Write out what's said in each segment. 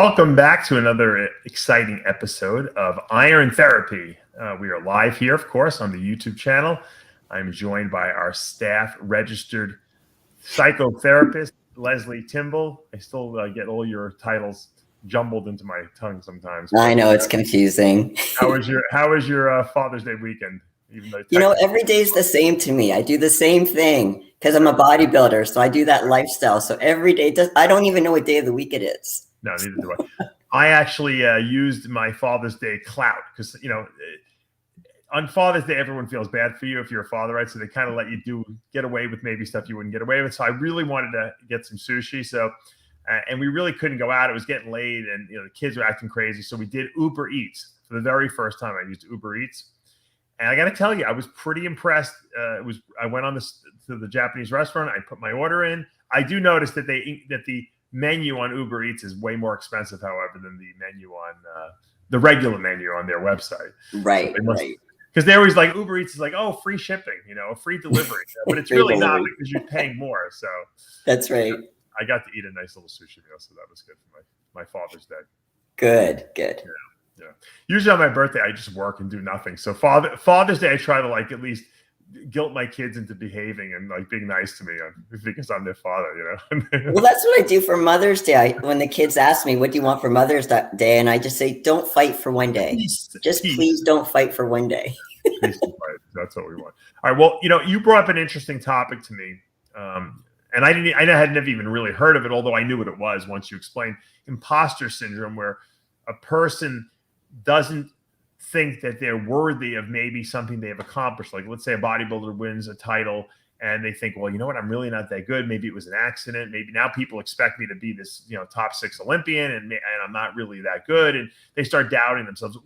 Welcome back to another exciting episode of Iron Therapy. We are live here, of course, on the YouTube channel. I'm joined by our staff registered psychotherapist, Lesley Timbol. I still get all your titles jumbled into my tongue sometimes. I know it's confusing. How was your Father's Day weekend? Even though every day is the same to me. I do the same thing because I'm a bodybuilder, so I do that lifestyle. So every day, I don't even know what day of the week it is. No, neither do I. I actually used my Father's Day clout because, on Father's Day, everyone feels bad for you if you're a father, right? So they kind of let you get away with maybe stuff you wouldn't get away with. So I really wanted to get some sushi. So, and we really couldn't go out. It was getting late and, the kids were acting crazy. So we did Uber Eats for the very first time. I used Uber Eats. And I got to tell you, I was pretty impressed. I went to the Japanese restaurant. I put my order in. I do notice that the menu on Uber Eats is way more expensive, however, than the menu on the regular menu on their website. Right, right. Because they always like Uber Eats is like, oh, free shipping, free delivery, but it's really not because you're paying more. So that's right. I got to eat a nice little sushi meal, so that was good for my Father's Day. Good. Yeah. Usually on my birthday, I just work and do nothing. So Father's Day, I try to at least guilt my kids into behaving and being nice to me because I'm their father, Well, that's what I do for Mother's Day. When the kids ask me, what do you want for Mother's Day? And I just say, don't fight for one day. Please don't fight for one day. Peace and fight. That's what we want. All right. Well, you brought up an interesting topic to me. And I hadn't even really heard of it, although I knew what it was once you explained imposter syndrome, where a person doesn't think that they're worthy of maybe something they've accomplished. Like, let's say a bodybuilder wins a title and they think, well, you know what? I'm really not that good. Maybe it was an accident. Maybe now people expect me to be this, top 6 Olympian and I'm not really that good. And they start doubting themselves.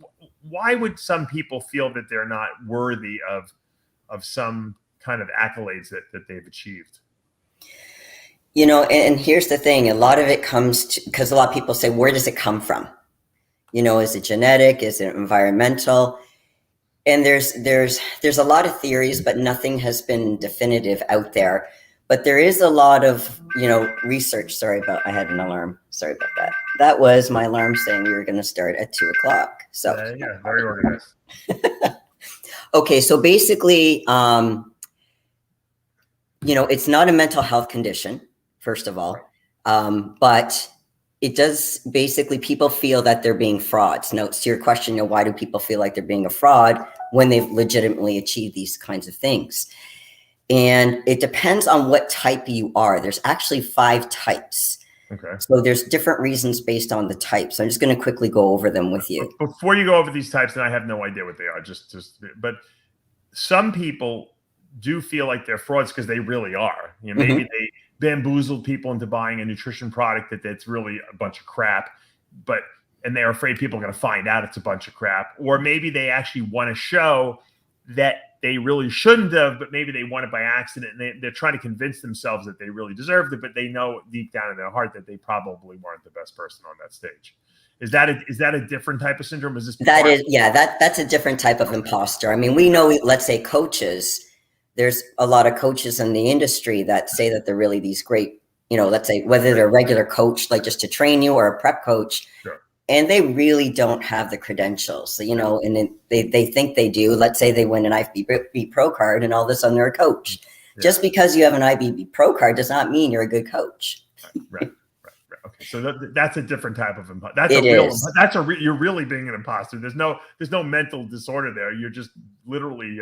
Why would some people feel that they're not worthy of some kind of accolades that they've achieved? And here's the thing. A lot of it comes because a lot of people say, where does it come from? Is it genetic? Is it environmental? And there's a lot of theories, but nothing has been definitive out there. But there is a lot of, research. I had an alarm. Sorry about that. That was my alarm saying we were going to start at 2:00. So yeah, very organized. Okay. So basically, it's not a mental health condition, first of all. But it does basically, people feel that they're being frauds. Now, to your question, why do people feel like they're being a fraud when they've legitimately achieved these kinds of things? And it depends on what type you are. There's actually 5 types. Okay. So there's different reasons based on the types. I'm just going to quickly go over them with you. Before you go over these types, and I have no idea what they are, but some people do feel like they're frauds because they really are. Maybe they bamboozled people into buying a nutrition product that's really a bunch of crap, and they're afraid people are going to find out it's a bunch of crap. Or maybe they actually want to show that they really shouldn't have, but maybe they won it by accident, and they're trying to convince themselves that they really deserved it, but they know deep down in their heart that they probably weren't the best person on that stage. Is that a different type of syndrome? That's a different type of imposter. I mean, we know, let's say coaches, there's a lot of coaches in the industry that say that they're really these great, let's say whether they're a regular coach, like just to train you, or a prep coach, sure. And they really don't have the credentials. So, and then they think they do. Let's say they win an IFBB Pro card and all of a sudden they're a coach. Yeah. Just because you have an IFBB Pro card does not mean you're a good coach. Right. Okay, so that's a different type of imposter. You're really being an imposter. There's no mental disorder there. You're just literally,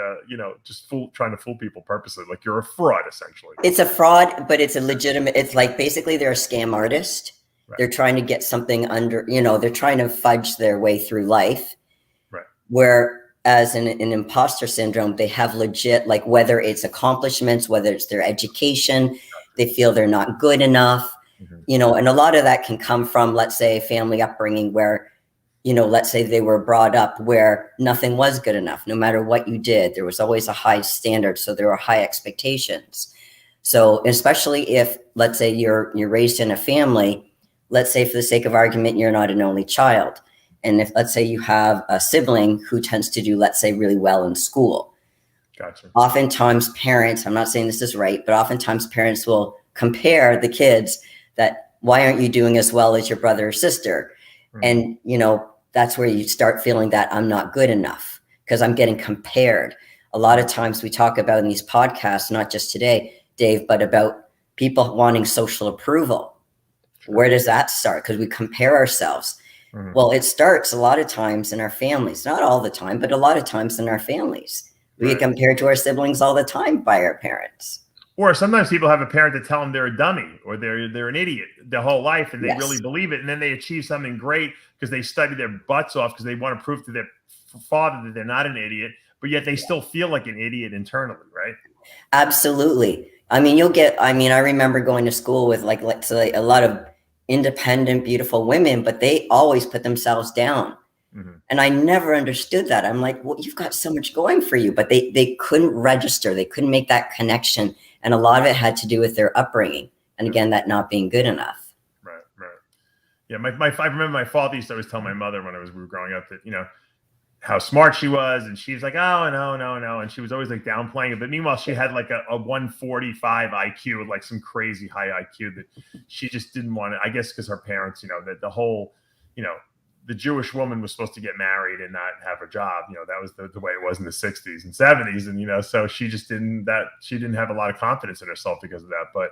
trying to fool people purposely. Like you're a fraud, essentially. It's a fraud, but it's a legitimate. It's like basically they're a scam artist. Right. They're trying to get something under. They're trying to fudge their way through life. Right. Whereas in imposter syndrome, they have legit, like whether it's accomplishments, whether it's their education, they feel they're not good enough. Mm-hmm. And a lot of that can come from, let's say, family upbringing where, let's say they were brought up where nothing was good enough. No matter what you did, there was always a high standard. So there were high expectations. So especially if, let's say you're raised in a family, let's say for the sake of argument, you're not an only child. And if, let's say you have a sibling who tends to do, let's say, really well in school. Gotcha. Oftentimes parents, I'm not saying this is right, but oftentimes parents will compare the kids that, why aren't you doing as well as your brother or sister? And, you know, that's where you start feeling that I'm not good enough because I'm getting compared. A lot of times we talk about in these podcasts, not just today, Dave, but about people wanting social approval. Where does that start? Because we compare ourselves. Well, it starts a lot of times in our families, not all the time, but a lot of times in our families. We get compared to our siblings all the time by our parents. Or sometimes people have a parent that tell them they're a dummy or they're an idiot their whole life, and they really believe it. And then they achieve something great because they study their butts off because they want to prove to their father that they're not an idiot, but yet they still feel like an idiot internally, right? Absolutely. I mean, I remember going to school with like, let's say, a lot of independent, beautiful women, but they always put themselves down. And I never understood that. I'm like, well, you've got so much going for you, but they couldn't register. They couldn't make that connection. And a lot of it had to do with their upbringing. And again, that not being good enough. Right. Yeah. I remember my father used to always tell my mother when we were growing up that, you know, how smart she was. And she's like, oh, no. And she was always like downplaying it. But meanwhile, she had like a 145 IQ with like some crazy high IQ that she just didn't want to, I guess, because her parents, you know, that the whole, you know, the Jewish woman was supposed to get married and not have a job. You know, that was the way it was in the 60s and 70s. And, you know, so she just didn't have a lot of confidence in herself because of that. But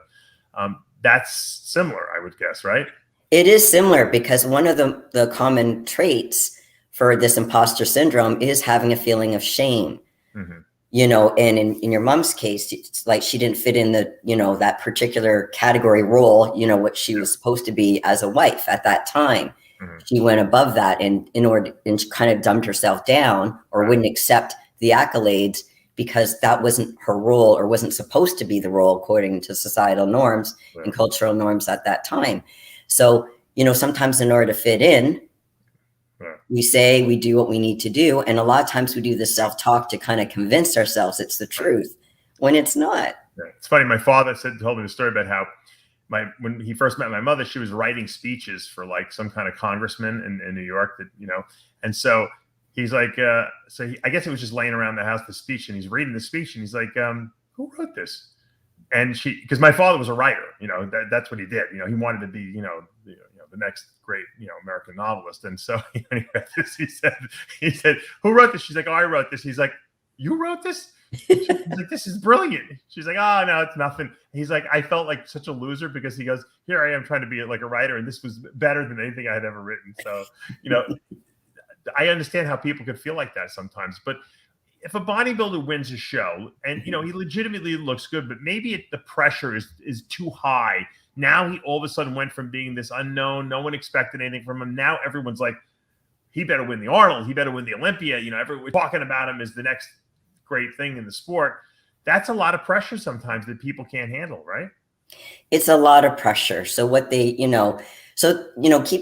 that's similar, I would guess, right? It is similar because one of the common traits for this imposter syndrome is having a feeling of shame. You know, and in your mom's case, it's like she didn't fit in the, you know, that particular category role, you know, what she was supposed to be as a wife at that time. She went above that and she kind of dumbed herself down or wouldn't accept the accolades because that wasn't her role or wasn't supposed to be the role according to societal norms and cultural norms at that time. So, you know, sometimes in order to fit in, we do what we need to do. And a lot of times we do the self-talk to kind of convince ourselves it's the truth when it's not. It's funny. My father told me the story about how when he first met my mother, she was writing speeches for like some kind of congressman in New York that, you know, and so he's like, I guess it was just laying around the house, the speech, and he's reading the speech and he's like, who wrote this? And because my father was a writer, you know, that's what he did. You know, he wanted to be, you know, the next great, you know, American novelist. And so he said, who wrote this? She's like, oh, I wrote this. He's like, you wrote this? He's like, this is brilliant. She's like, oh, no, it's nothing. He's like, I felt like such a loser because he goes, here I am trying to be like a writer, and this was better than anything I had ever written. So, you know, I understand how people could feel like that sometimes. But if a bodybuilder wins a show and, you know, he legitimately looks good, but maybe the pressure is too high. Now he all of a sudden went from being this unknown, no one expected anything from him. Now everyone's like, he better win the Arnold, he better win the Olympia. You know, everyone's talking about him as the next great thing in the sport. That's a lot of pressure sometimes that people can't handle, right? It's a lot of pressure. So keep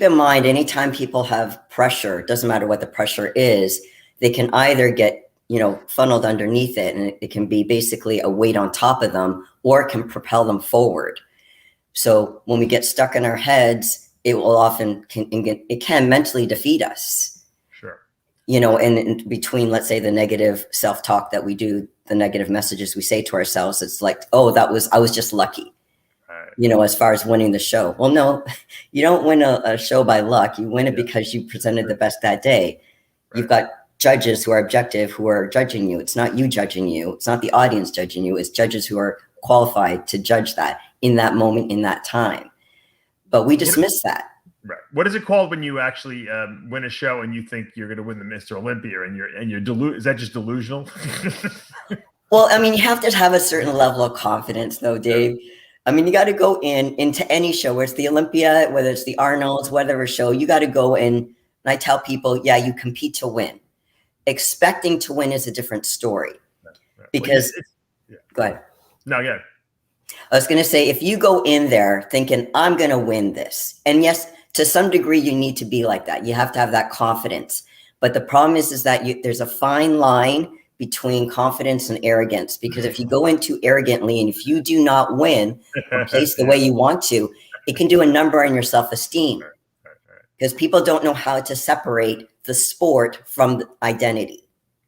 in mind, anytime people have pressure, it doesn't matter what the pressure is, they can either get, you know, funneled underneath it, and it can be basically a weight on top of them, or it can propel them forward. So when we get stuck in our heads, it will often can mentally defeat us. Sure. You know, and in between, let's say, the negative self-talk that we do, the negative messages we say to ourselves, it's like, oh, I was just lucky. You know, as far as winning the show. Well, no, you don't win a show by luck. You win it because you presented the best that day. You've got judges who are objective, who are judging you. It's not you judging you. It's not the audience judging you. It's judges who are qualified to judge that in that moment, in that time. But we dismiss that. Right. What is it called when you actually win a show and you think you're going to win the Mr. Olympia and you're is that just delusional? Well, I mean, you have to have a certain level of confidence, though, Dave. I mean, you got to go into any show, whether it's the Olympia, whether it's the Arnold's, whatever show, you got to go in. And I tell people, yeah, you compete to win. Expecting to win is a different story. Because, go ahead. No, yeah. I was going to say, if you go in there thinking, I'm going to win this, and yes, to some degree, you need to be like that. You have to have that confidence. But the problem is that there's a fine line between confidence and arrogance, because if you go in too arrogantly and if you do not win or place the way you want to, it can do a number on your self-esteem, because people don't know how to separate the sport from the identity.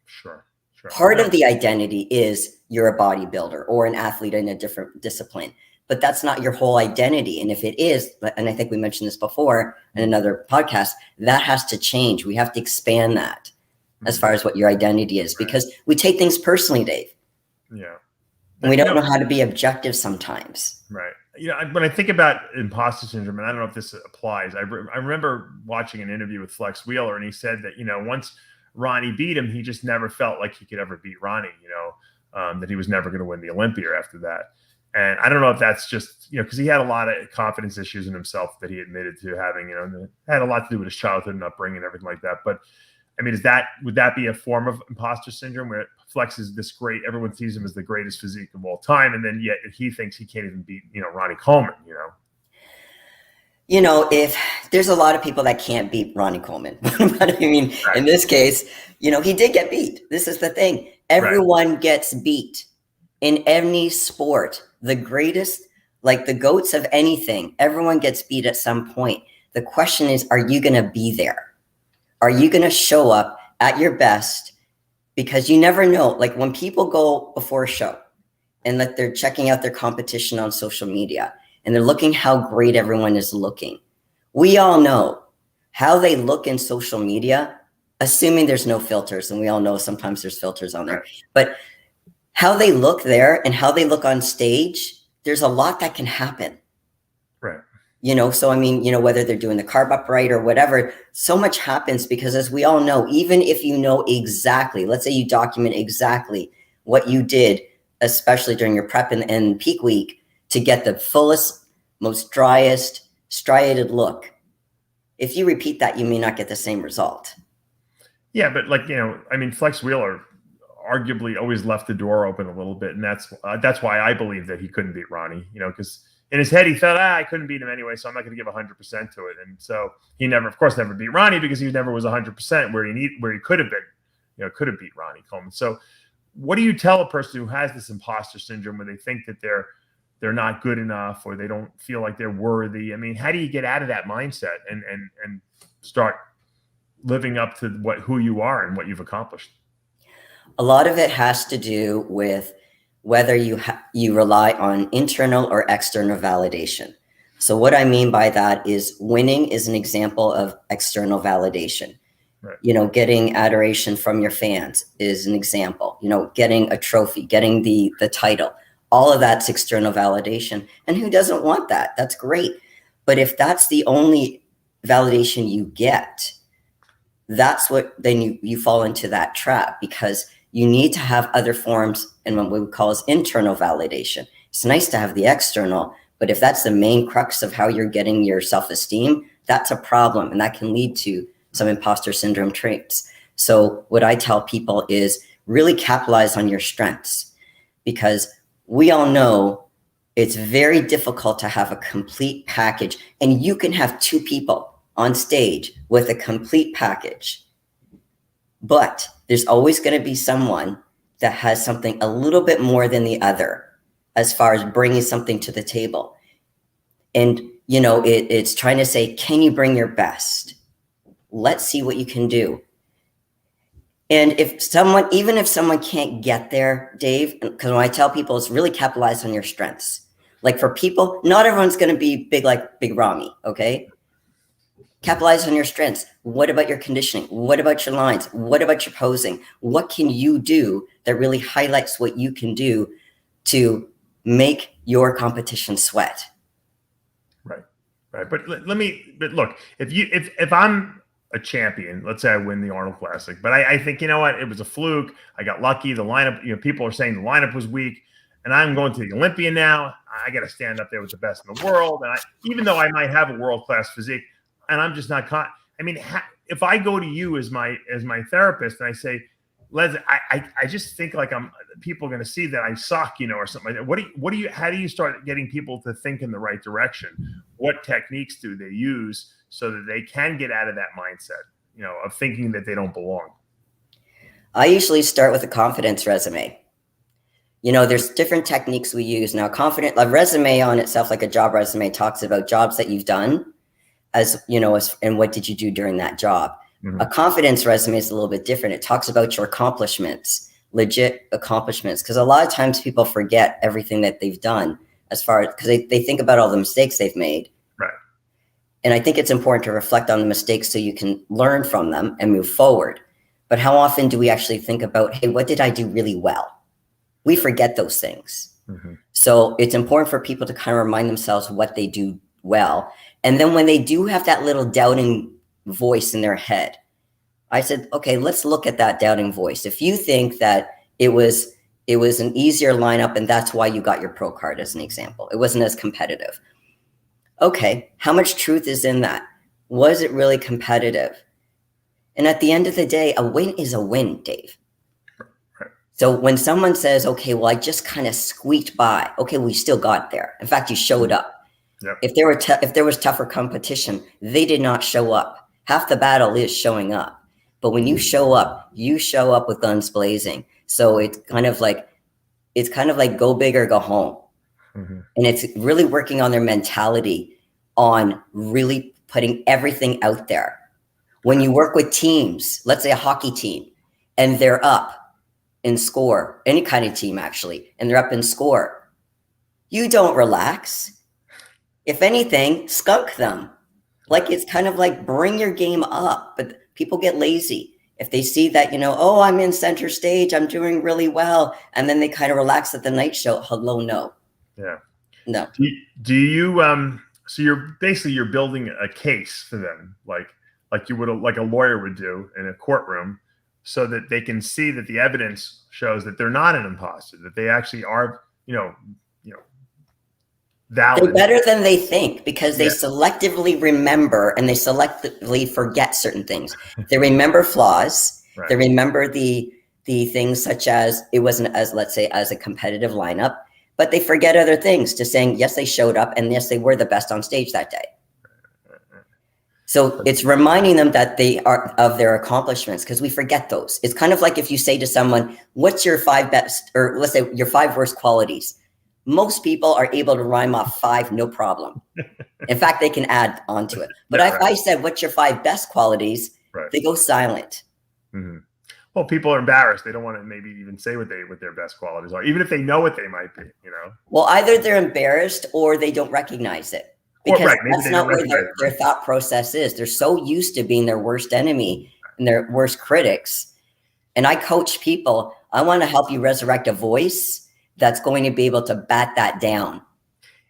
Sure. Part of the identity is you're a bodybuilder or an athlete in a different discipline. but that's not your whole identity. And if it is, and I think we mentioned this before in another podcast, that has to change. We have to expand that as far as what your identity is, because we take things personally, Dave. Yeah. And we don't know how to be objective sometimes. Right. You know, when I think about imposter syndrome, and I don't know if this applies, I remember watching an interview with Flex Wheeler, and he said that, you know, once Ronnie beat him, he just never felt like he could ever beat Ronnie, you know, that he was never going to win the Olympia after that. And I don't know if that's just, you know, because he had a lot of confidence issues in himself that he admitted to having, you know, and it had a lot to do with his childhood and upbringing and everything like that. But I mean, would that be a form of imposter syndrome where Flex is this great, everyone sees him as the greatest physique of all time, and then yet he thinks he can't even beat, you know, Ronnie Coleman, you know? You know, if there's a lot of people that can't beat Ronnie Coleman, but I mean, in this case, you know, he did get beat. This is the thing. Everyone gets beat in any sport. The greatest, like the GOATs of anything, everyone gets beat at some point. The question is, are you going to be there? Are you going to show up at your best? Because you never know. Like when people go before a show and that they're checking out their competition on social media and they're looking how great everyone is looking. We all know how they look in social media, assuming there's no filters. And we all know sometimes there's filters on there, but how they look there and how they look on stage, there's a lot that can happen. Right. You know, so I mean, you know, whether they're doing the carb up right or whatever, so much happens because as we all know, even if you know exactly, let's say you document exactly what you did, especially during your prep and peak week to get the fullest, most driest, striated look. If you repeat that, you may not get the same result. Yeah, but like, you know, I mean, Flex Wheeler arguably always left the door open a little bit. And that's why I believe that he couldn't beat Ronnie, you know, because in his head, he thought, I couldn't beat him anyway, so I'm not going to give 100% to it. And so he never beat Ronnie because he never was 100% where he could have been, you know, could have beat Ronnie Coleman. So what do you tell a person who has this imposter syndrome where they think that they're not good enough or they don't feel like they're worthy? I mean, how do you get out of that mindset and start living up to who you are and what you've accomplished? A lot of it has to do with whether you rely on internal or external validation. So what I mean by that is winning is an example of external validation. Right. You know, getting adoration from your fans is an example. You know, getting a trophy, getting the title, all of that's external validation. And who doesn't want that? That's great. But if that's the only validation you get, that's what then you fall into that trap, because you need to have other forms and what we would call as internal validation. It's nice to have the external, but if that's the main crux of how you're getting your self-esteem, that's a problem. And that can lead to some imposter syndrome traits. So what I tell people is really capitalize on your strengths, because we all know it's very difficult to have a complete package, and you can have two people on stage with a complete package. But there's always going to be someone that has something a little bit more than the other as far as bringing something to the table. And, you know, it's trying to say, can you bring your best? Let's see what you can do. And even if someone can't get there, Dave, because when I tell people, it's really capitalize on your strengths. Like for people, not everyone's going to be big like Big Ramy, okay? Capitalize on your strengths. What about your conditioning? What about your lines? What about your posing? What can you do that really highlights what you can do to make your competition sweat? Right. But look, if I'm a champion, let's say I win the Arnold Classic, but I think, you know what, it was a fluke. I got lucky. The lineup, you know, people are saying the lineup was weak, and I'm going to the Olympia now. I got to stand up there with the best in the world. And even though I might have a world-class physique, and I'm just not caught. I mean, if I go to you as my therapist and I say, Lesley, I just think like people are going to see that I suck, you know, or something like that. How do you start getting people to think in the right direction? What techniques do they use so that they can get out of that mindset, you know, of thinking that they don't belong? I usually start with a confidence resume. You know, there's different techniques we use. Now, a resume on itself, like a job resume, talks about jobs that you've done, as you know, and what did you do during that job? Mm-hmm. A confidence resume is a little bit different. It talks about your accomplishments, legit accomplishments, because a lot of times people forget everything that they've done as far as, because they think about all the mistakes they've made. Right. And I think it's important to reflect on the mistakes so you can learn from them and move forward. But how often do we actually think about, hey, what did I do really well? We forget those things. Mm-hmm. So it's important for people to kind of remind themselves what they do well. And then when they do have that little doubting voice in their head, I said, okay, let's look at that doubting voice. If you think that it was an easier lineup and that's why you got your pro card, as an example, it wasn't as competitive. Okay, how much truth is in that? Was it really competitive? And at the end of the day, a win is a win, Dave. Right. So when someone says, okay, well, I just kind of squeaked by. Okay, we still got there. In fact, you showed up. Yep. If there was tougher competition, they did not show up. Half the battle is showing up. But when you show up with guns blazing. So it's kind of like go big or go home. Mm-hmm. And it's really working on their mentality on really putting everything out there. When you work with teams, let's say a hockey team, and they're up in score, any kind of team actually, and they're up in score, you don't relax. If anything, skunk them. Like, it's kind of like bring your game up, but people get lazy. If they see that, oh, I'm in center stage, I'm doing really well, and then they kind of relax at the night show. Hello, no. Yeah. No. Do you so you're building a case for them, like you would, like a lawyer would do in a courtroom, so that they can see that the evidence shows that they're not an imposter, that they actually are, valid. They're better than they think, because they selectively remember and they selectively forget certain things. They remember flaws. Right. They remember the things such as it wasn't as, let's say, as a competitive lineup, but they forget other things, to saying, yes, they showed up and yes, they were the best on stage that day. So it's reminding them that they are of their accomplishments, because we forget those. It's kind of like if you say to someone, what's your 5 best, or let's say your 5 worst qualities? Most people are able to rhyme off 5, no problem. In fact, they can add on to it. But if I said, what's your 5 best qualities? Right. They go silent. Mm-hmm. Well, people are embarrassed. They don't want to maybe even say what their best qualities are, even if they know what they might be, Well, either they're embarrassed or they don't recognize it. Because that's not where their thought process is. They're so used to being their worst enemy and their worst critics. And I coach people. I want to help you resurrect a voice that's going to be able to bat that down,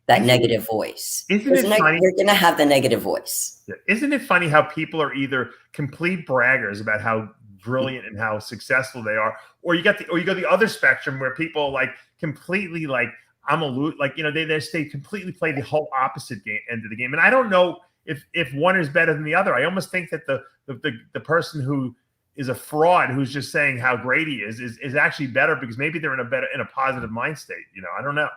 that negative voice. Isn't it funny? You're going to have the negative voice. Yeah. Isn't it funny how people are either complete braggers about how brilliant and how successful they are, or you go the other spectrum where people like completely like, I'm a loot, like, they completely play the whole opposite end of the game. And I don't know if one is better than the other. I almost think that the person who is a fraud, who's just saying how great he is actually better, because maybe they're in a positive mind state. I don't know.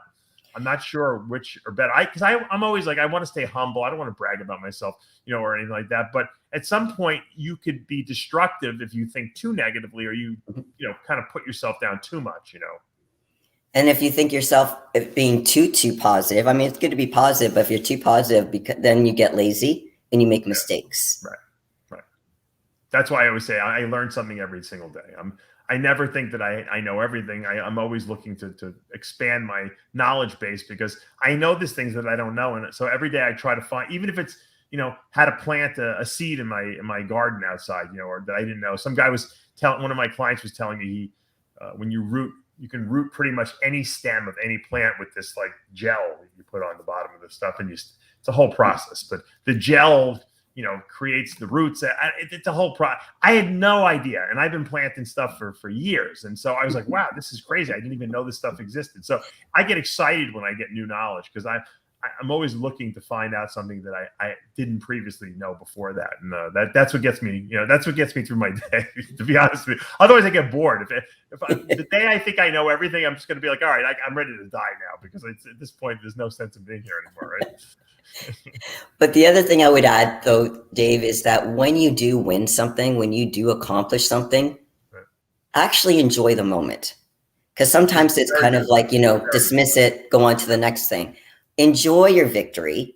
I'm not sure which are better. I'm always like, I want to stay humble. I don't want to brag about myself, or anything like that. But at some point you could be destructive if you think too negatively, or you kind of put yourself down too much, And if you think yourself being too positive, I mean, it's good to be positive, but if you're too positive, then you get lazy and you make mistakes. Right. That's why I always say I learn something every single day. I never think that I know everything. I'm always looking to expand my knowledge base, because I know there's things that I don't know. And so every day I try to find, even if it's, how to plant a seed in my garden outside, or that I didn't know. Some guy one of my clients was telling me when you can root pretty much any stem of any plant with this like gel that you put on the bottom of the stuff, and it's a whole process. But the gel, creates the roots. It's a whole process. I had no idea, and I've been planting stuff for years, and so I was like, wow, this is crazy. I didn't even know this stuff existed. So I get excited when I get new knowledge, because I'm always looking to find out something that I didn't previously know before that. And that's what gets me, that's what gets me through my day, to be honest with you. Otherwise I get bored. The day I think I know everything, I'm just going to be like, all right, I'm ready to die now, because at this point, there's no sense of being here anymore. Right. But the other thing I would add though, Dave, is that when you do win something, when you do accomplish something, actually enjoy the moment. Because sometimes it's kind of like, dismiss it, go on to the next thing. Enjoy your victory.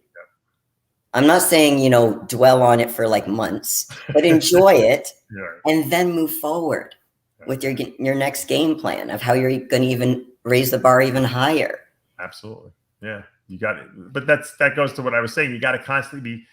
I'm not saying, dwell on it for like months, but enjoy it and then move forward with your next game plan of how you're going to even raise the bar even higher. Absolutely. Yeah, you got it. But that goes to what I was saying. You got to constantly be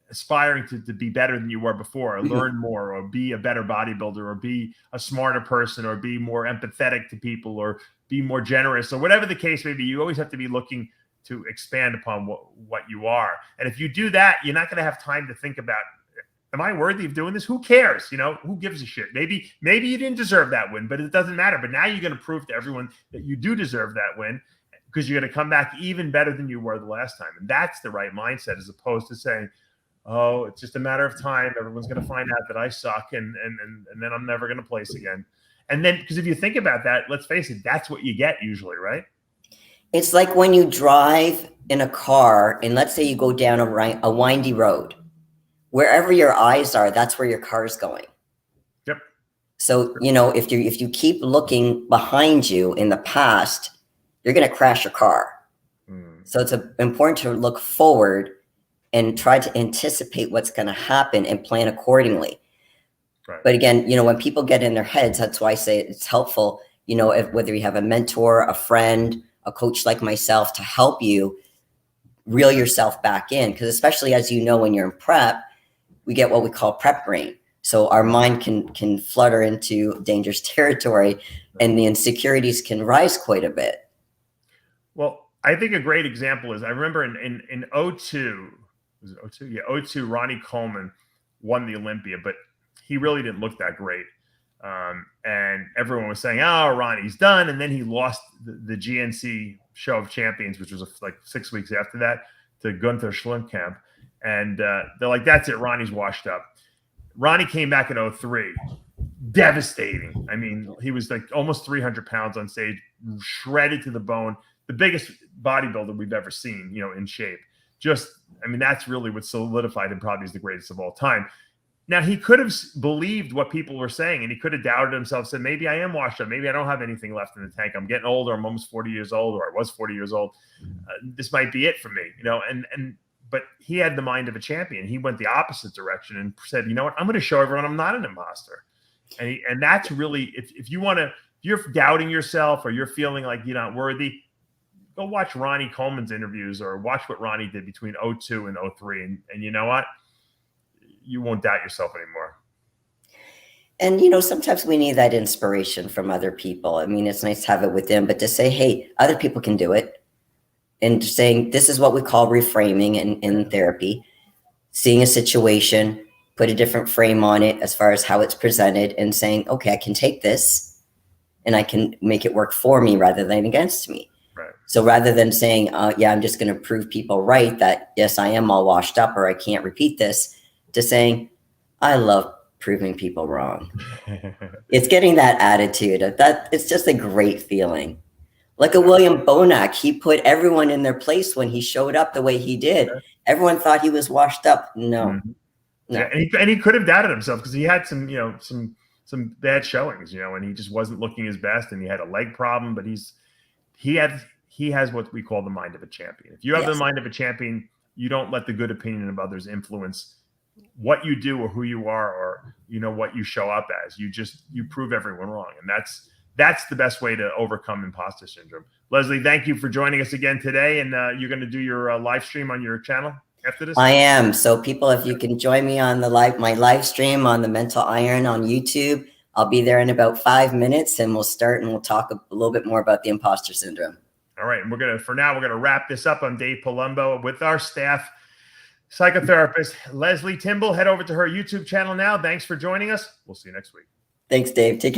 aspiring to be better than you were before, or learn more, or be a better bodybuilder, or be a smarter person, or be more empathetic to people, or be more generous, or whatever the case may be. You always have to be looking to expand upon what you are. And if you do that, you're not going to have time to think about, am I worthy of doing this? Who cares? You know, who gives a shit? Maybe you didn't deserve that win, but it doesn't matter. But now you're going to prove to everyone that you do deserve that win, because you're going to come back even better than you were the last time. And that's the right mindset, as opposed to saying, oh, it's just a matter of time. Everyone's going to find out that I suck, and then I'm never going to place again. And then, because if you think about that, let's face it, that's what you get usually, right? It's like when you drive in a car, and let's say you go down a windy road. Wherever your eyes are, that's where your car is going. Yep. So, you know, if you keep looking behind you in the past, you're going to crash your car. So it's important to look forward and try to anticipate what's going to happen and plan accordingly. Right. But again, you know, when people get in their heads, that's why I say it's helpful, you know, whether you have a mentor, a friend, a coach like myself to help you reel yourself back in. Because especially, as you know, when you're in prep, we get what we call prep brain. So our mind can flutter into dangerous territory, and the insecurities can rise quite a bit. Well, I think a great example is, I remember in 02, was it 02? Yeah, 02, Ronnie Coleman won the Olympia, but he really didn't look that great. And everyone was saying, oh, Ronnie's done. And then he lost the GNC Show of Champions, which was like 6 weeks after that, to Gunther Schlinkkamp. And they're like, that's it, Ronnie's washed up. Ronnie came back in 03. Devastating. I mean, he was like almost 300 pounds on stage, shredded to the bone. The biggest bodybuilder we've ever seen, you know, in shape. Just, I mean, that's really what solidified him probably as the greatest of all time. Now, he could have believed what people were saying, and he could have doubted himself, said, maybe I am washed up. Maybe I don't have anything left in the tank. I'm getting older. I'm almost 40 years old, or I was 40 years old. This might be it for me, you know, but he had the mind of a champion. He went the opposite direction and said, you know what, I'm going to show everyone I'm not an imposter. And that's really, if you're doubting yourself, or you're feeling like you're not worthy, go watch Ronnie Coleman's interviews, or watch what Ronnie did between 02 and 03. And you know what? You won't doubt yourself anymore. And, you know, sometimes we need that inspiration from other people. I mean, it's nice to have it within, but to say, hey, other people can do it. And saying, this is what we call reframing in therapy, seeing a situation, put a different frame on it as far as how it's presented, and saying, okay, I can take this and I can make it work for me rather than against me. Right. So rather than saying, yeah, I'm just going to prove people right that, yes, I am all washed up, or I can't repeat this, to saying, I love proving people wrong. It's getting that attitude that it's just a great feeling. Like a William Bonac, he put everyone in their place when he showed up the way he did. Everyone thought he was washed up. No. Yeah, and he could have doubted himself, because he had some, you know, some bad showings, you know, and he just wasn't looking his best, and he had a leg problem. But he has what we call the mind of a champion. If you have the mind of a champion, you don't let the good opinion of others influence what you do, or who you are, or, you know, what you show up as. You prove everyone wrong. And that's the best way to overcome imposter syndrome. Lesley, thank you for joining us again today. And you're going to do your live stream on your channel after this? I am. So people, if you can join me on my live stream on the Mental Iron on YouTube, I'll be there in about 5 minutes, and we'll start and we'll talk a little bit more about the imposter syndrome. All right. And for now, we're going to wrap this up. I'm Dave Palumbo with our staff psychotherapist, Lesley Timbol. Head over to her YouTube channel now. Thanks for joining us. We'll see you next week. Thanks, Dave. Take care.